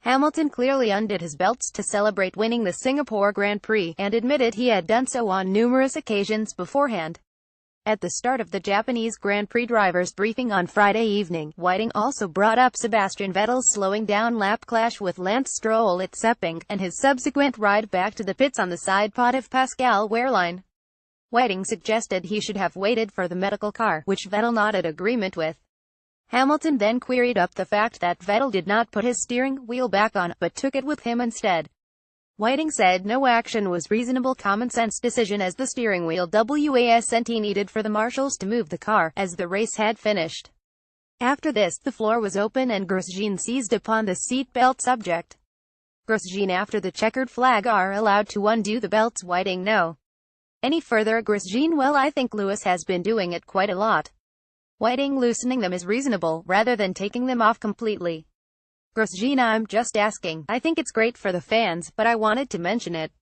Hamilton clearly undid his belts to celebrate winning the Singapore Grand Prix, and admitted he had done so on numerous occasions beforehand. At the start of the Japanese Grand Prix drivers' briefing on Friday evening, Whiting also brought up Sebastian Vettel's slowing down lap clash with Lance Stroll at Sepang, and his subsequent ride back to the pits on the side pod of Pascal Wehrlein. Whiting suggested he should have waited for the medical car, which Vettel nodded agreement with. Hamilton then queried up the fact that Vettel did not put his steering wheel back on, but took it with him instead. Whiting said no action was reasonable common-sense decision as the steering wheel wasn't needed for the marshals to move the car, as the race had finished. After this, the floor was open and Grosjean seized upon the seatbelt subject. Grosjean after the checkered flag are allowed to undo the belts. Whiting no. Any further Grosjean? Well, I think Lewis has been doing it quite a lot. Whiting loosening them is reasonable, rather than taking them off completely. Grosjean: I'm just asking. I think it's great for the fans, but I wanted to mention it.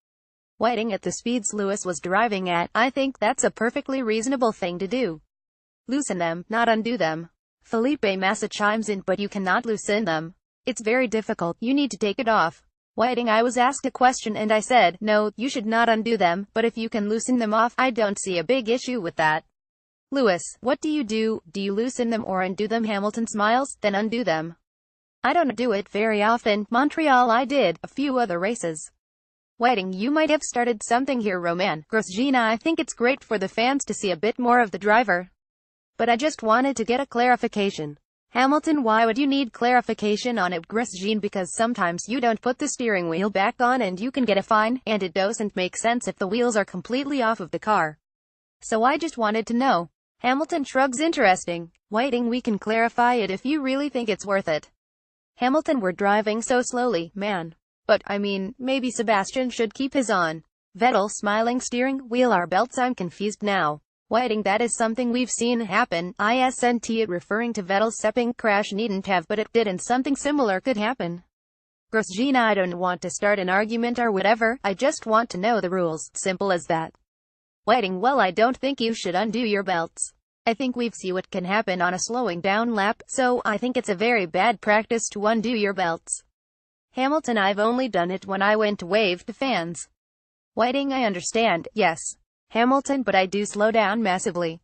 Whiting: at the speeds Lewis was driving at, I think that's a perfectly reasonable thing to do. Loosen them, not undo them. Felipe Massa chimes in: but you cannot loosen them. It's very difficult, you need to take it off. Whiting: I was asked a question and I said, no, you should not undo them, but if you can loosen them off, I don't see a big issue with that. Lewis: what do? Do you loosen them or undo them? Hamilton smiles: then undo them. I don't do it very often. Montreal I did, a few other races. Whiting: you might have started something here, Roman. Grosjean: I think it's great for the fans to see a bit more of the driver. But I just wanted to get a clarification. Hamilton: why would you need clarification on it? Grosjean: because sometimes you don't put the steering wheel back on and you can get a fine, and it doesn't make sense if the wheels are completely off of the car. So I just wanted to know. Hamilton shrugs: interesting. Whiting: we can clarify it if you really think it's worth it. Hamilton: we're driving so slowly, man. But, I mean, maybe Sebastian should keep his on. Vettel smiling: steering wheel or belts? I'm confused now. Whiting: that is something we've seen happen, isn't it? Referring to Vettel's Sepang crash. Needn't have, but it did, and something similar could happen. Grosjean: I don't want to start an argument or whatever, I just want to know the rules, simple as that. Whiting: well, I don't think you should undo your belts. I think we've seen what can happen on a slowing down lap, so I think it's a very bad practice to undo your belts. Hamilton: I've only done it when I went to wave to fans. Whiting: I understand, yes. Hamilton: but I do slow down massively.